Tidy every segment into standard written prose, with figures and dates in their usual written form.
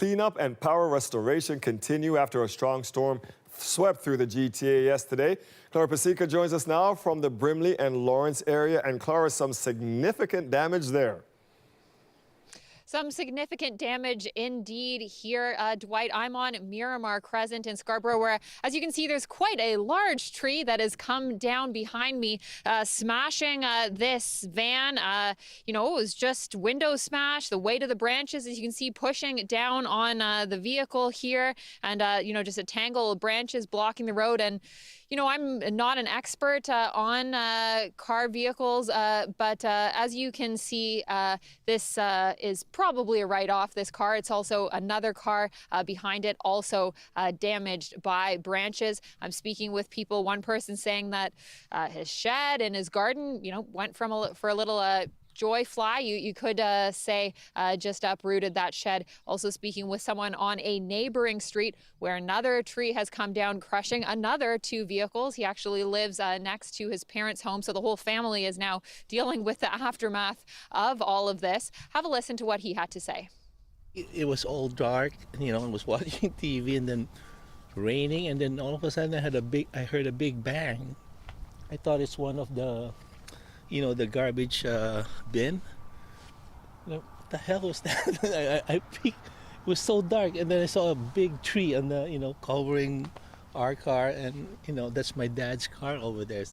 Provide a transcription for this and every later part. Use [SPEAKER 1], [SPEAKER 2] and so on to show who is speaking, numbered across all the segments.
[SPEAKER 1] Cleanup and power restoration continue after a strong storm swept through the GTA yesterday. Clara Pasica joins us now from the Brimley and Lawrence area. And Clara, some significant damage there.
[SPEAKER 2] Some significant damage indeed here, Dwight. I'm on Miramar Crescent in Scarborough, where, as you can see, there's quite a large tree that has come down behind me, smashing this van. It was just window smash, the weight of the branches, as you can see, pushing down on the vehicle here, and, just a tangle of branches blocking the road. And I'm not an expert on car vehicles, but as you can see, this is probably a write-off, this car. It's also another car behind it, also damaged by branches. I'm speaking with people, one person saying that his shed and his garden, went for a little joy fly, you could say, just uprooted that shed. Also speaking with someone on a neighboring street where another tree has come down, crushing another 2 vehicles. He actually lives next to his parents' home, so the whole family is now dealing with the aftermath of all of this. Have a listen to what he had to say.
[SPEAKER 3] It was all dark, I was watching TV, and then raining, and then all of a sudden I heard a big bang. I thought it's one of the the garbage bin. What the hell was that? I peeked. It was so dark, and then I saw a big tree on the, covering our car, and that's my dad's car over there.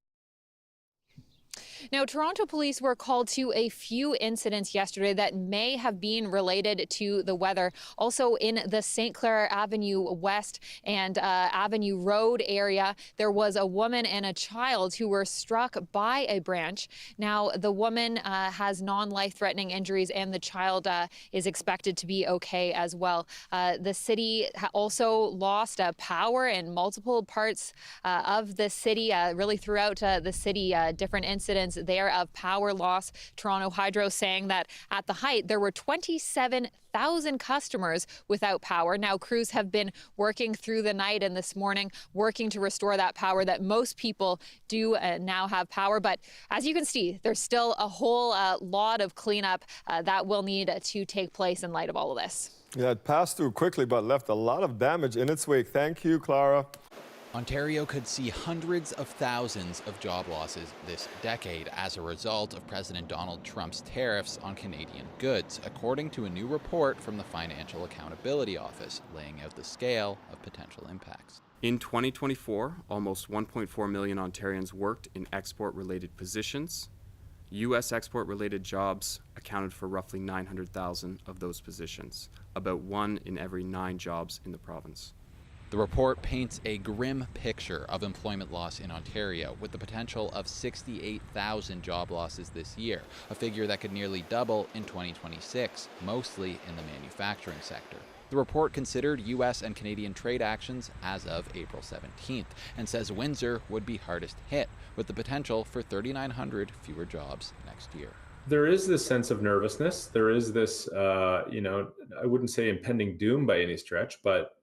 [SPEAKER 2] Now, Toronto police were called to a few incidents yesterday that may have been related to the weather. Also in the St. Clair Avenue West and Avenue Road area, there was a woman and a child who were struck by a branch. Now, the woman has non-life-threatening injuries, and the child is expected to be okay as well. The city also lost power in multiple parts of the city, really throughout the city, different incidents there of power loss. Toronto Hydro saying that at the height there were 27,000 customers without power. Now crews have been working through the night and this morning working to restore that power, that most people do now have power. But as you can see, there's still a whole lot of cleanup that will need to take place in light of all of this.
[SPEAKER 1] Yeah, it passed through quickly but left a lot of damage in its wake. Thank you, Clara.
[SPEAKER 4] Ontario could see hundreds of thousands of job losses this decade as a result of President Donald Trump's tariffs on Canadian goods, according to a new report from the Financial Accountability Office, laying out the scale of potential impacts.
[SPEAKER 5] In 2024, almost 1.4 million Ontarians worked in export-related positions. U.S. export-related jobs accounted for roughly 900,000 of those positions, about 1 in every 9 jobs in the province.
[SPEAKER 4] The report paints a grim picture of employment loss in Ontario, with the potential of 68,000 job losses this year, a figure that could nearly double in 2026, mostly in the manufacturing sector. The report considered U.S. and Canadian trade actions as of April 17th and says Windsor would be hardest hit, with the potential for 3,900 fewer jobs next year.
[SPEAKER 6] There is this sense of nervousness. There is this, I wouldn't say impending doom by any stretch, but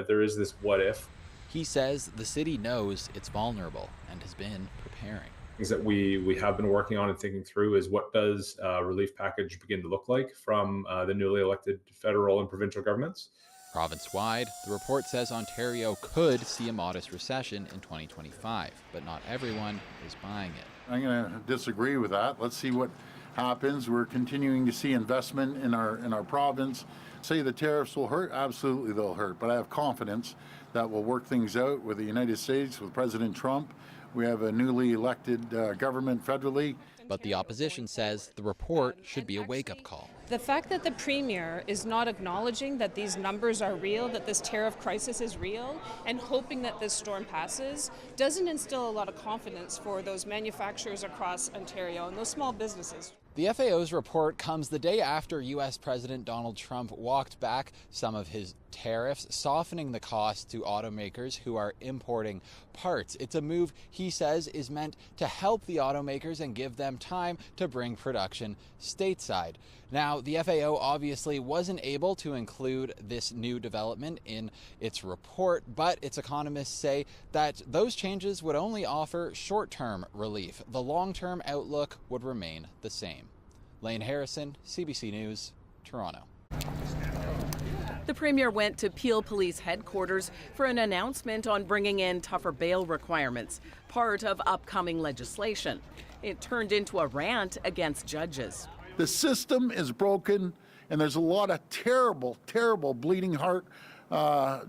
[SPEAKER 6] there is this what if.
[SPEAKER 4] He says the city knows it's vulnerable and has been preparing.
[SPEAKER 6] Things that we have been working on and thinking through is, what does a relief package begin to look like from the newly elected federal and provincial governments?
[SPEAKER 4] Province-wide, the report says Ontario could see a modest recession in 2025, but not everyone is buying it.
[SPEAKER 7] I'm going to disagree with that. Let's see what happens. We're continuing to see investment in our province. Say the tariffs will hurt, absolutely they'll hurt, but I have confidence that we'll work things out with the United States, with President Trump. We have a newly elected government federally.
[SPEAKER 4] But the opposition says the report should be a wake-up call.
[SPEAKER 8] The fact that the Premier is not acknowledging that these numbers are real, that this tariff crisis is real, and hoping that this storm passes, doesn't instill a lot of confidence for those manufacturers across Ontario and those small businesses.
[SPEAKER 4] The FAO's report comes the day after U.S. President Donald Trump walked back some of his tariffs, softening the cost to automakers who are importing parts. It's a move he says is meant to help the automakers and give them time to bring production stateside. Now, the FAO obviously wasn't able to include this new development in its report, but its economists say that those changes would only offer short-term relief. The long-term outlook would remain the same. Lane Harrison, CBC News, Toronto.
[SPEAKER 9] The Premier went to Peel Police headquarters for an announcement on bringing in tougher bail requirements, part of upcoming legislation. It turned into a rant against judges.
[SPEAKER 7] The system is broken, and there's a lot of terrible, terrible bleeding heart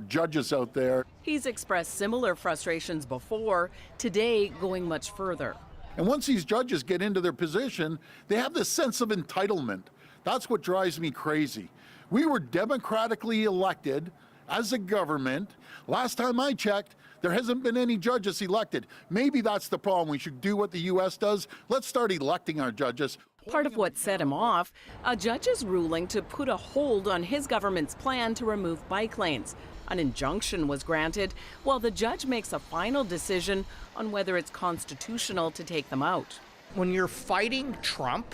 [SPEAKER 7] judges out there.
[SPEAKER 9] He's expressed similar frustrations before, today going much further.
[SPEAKER 7] And once these judges get into their position, they have this sense of entitlement. That's what drives me crazy. We were democratically elected as a government. Last time I checked, there hasn't been any judges elected. Maybe that's the problem. We should do what the U.S. does. Let's start electing our judges.
[SPEAKER 9] Part of what set him off, a judge's ruling to put a hold on his government's plan to remove bike lanes. An injunction was granted while the judge makes a final decision on whether it's constitutional to take them out.
[SPEAKER 10] When you're fighting Trump,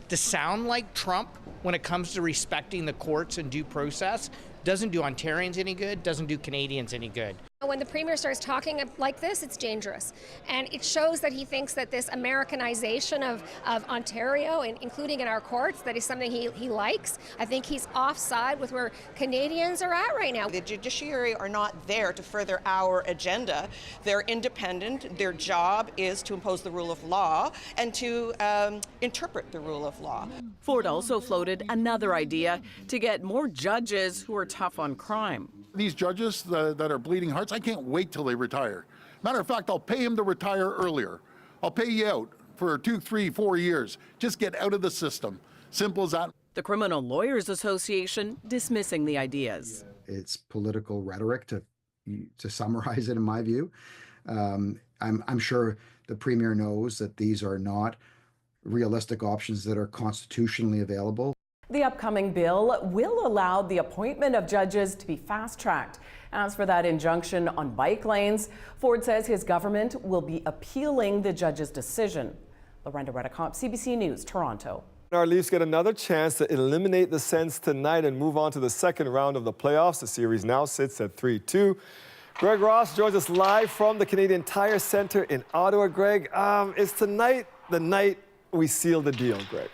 [SPEAKER 10] to sound like Trump when it comes to respecting the courts and due process doesn't do Ontarians any good, doesn't do Canadians any good.
[SPEAKER 11] When the Premier starts talking like this, it's dangerous. And it shows that he thinks that this Americanization of Ontario, including in our courts, that is something he likes. I think he's offside with where Canadians are at right now.
[SPEAKER 12] The judiciary are not there to further our agenda. They're independent. Their job is to impose the rule of law and to interpret the rule of law.
[SPEAKER 9] Ford also floated another idea to get more judges who are tough on crime.
[SPEAKER 7] These judges that are bleeding hearts, I can't wait till they retire. Matter of fact, I'll pay him to retire earlier. I'll pay you out for 2, 3, 4 years. Just get out of the system. Simple as that.
[SPEAKER 9] The Criminal Lawyers Association dismissing the ideas.
[SPEAKER 13] It's political rhetoric, to summarize it in my view. I'm sure the Premier knows that these are not realistic options that are constitutionally available.
[SPEAKER 9] The upcoming bill will allow the appointment of judges to be fast-tracked. As for that injunction on bike lanes, Ford says his government will be appealing the judge's decision. Lorenda Redicomp, CBC News, Toronto.
[SPEAKER 1] Our Leafs get another chance to eliminate the Sens tonight and move on to the second round of the playoffs. The series now sits at 3-2. Greg Ross joins us live from the Canadian Tire Centre in Ottawa. Greg, is tonight the night we seal the deal, Greg?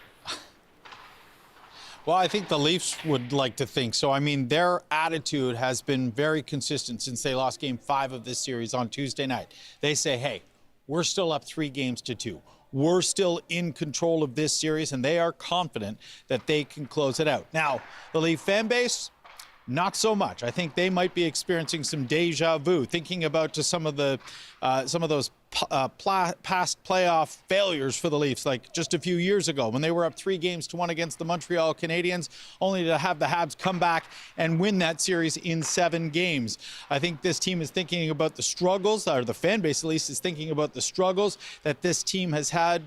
[SPEAKER 14] Well, I think the Leafs would like to think so. I mean, their attitude has been very consistent since they lost Game 5 of this series on Tuesday night. They say, hey, we're still up 3-2. We're still in control of this series, and they are confident that they can close it out. Now, the Leaf fan base, not so much. I think they might be experiencing some deja vu, thinking about some of those past playoff failures for the Leafs, like just a few years ago when they were up 3-1 against the Montreal Canadiens, only to have the Habs come back and win that series in 7 games. I think this team is thinking about the struggles, or the fan base at least is thinking about the struggles that this team has had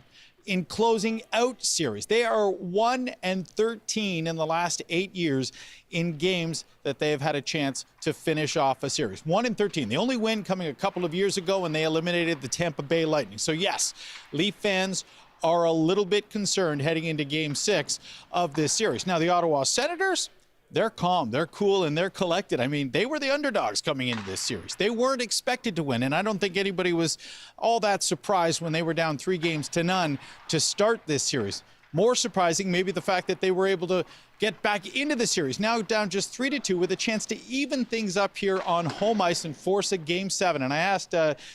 [SPEAKER 14] in closing out series. They are 1-13 in the last 8 years in games that they have had a chance to finish off a series. 1-13. The only win coming a couple of years ago when they eliminated the Tampa Bay Lightning. So yes, Leaf fans are a little bit concerned heading into Game 6 of this series. Now, the Ottawa Senators, they're calm, they're cool, and they're collected. I mean, they were the underdogs coming into this series. They weren't expected to win, and I don't think anybody was all that surprised when they were down 3-0 to start this series. More surprising, maybe the fact that they were able to get back into the series, now down just 3-2 with a chance to even things up here on home ice and force a Game 7. And I asked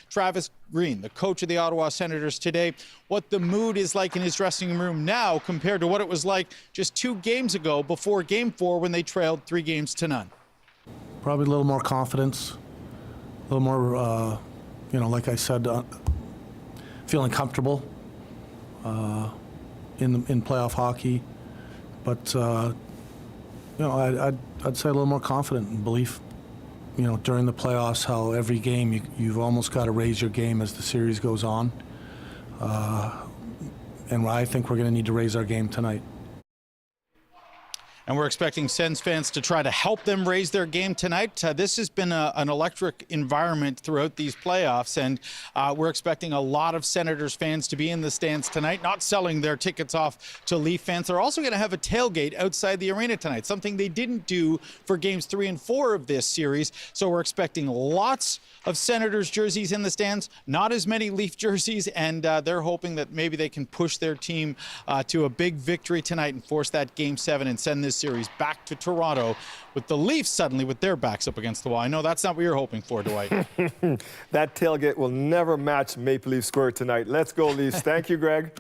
[SPEAKER 14] Travis Green, the coach of the Ottawa Senators, today what the mood is like in his dressing room now compared to what it was like just 2 games ago before Game 4 when they trailed 3-0.
[SPEAKER 15] Probably a little more confidence, a little more, like I said, feeling comfortable in playoff hockey. But, I'd say a little more confident in belief, during the playoffs, how every game you've almost got to raise your game as the series goes on. And I think we're going to need to raise our game tonight.
[SPEAKER 14] And we're expecting Sens fans to try to help them raise their game tonight. This has been an electric environment throughout these playoffs, and we're expecting a lot of Senators fans to be in the stands tonight, not selling their tickets off to Leaf fans. They're also going to have a tailgate outside the arena tonight, something they didn't do for Games 3 and 4 of this series. So we're expecting lots of Senators jerseys in the stands, not as many Leaf jerseys, and they're hoping that maybe they can push their team to a big victory tonight and force that Game 7 and send this this series back to Toronto with the Leafs suddenly with their backs up against the wall. I know that's not what you're hoping for, Dwight.
[SPEAKER 1] That tailgate will never match Maple Leaf Square tonight. Let's go, Leafs. Thank you, Greg.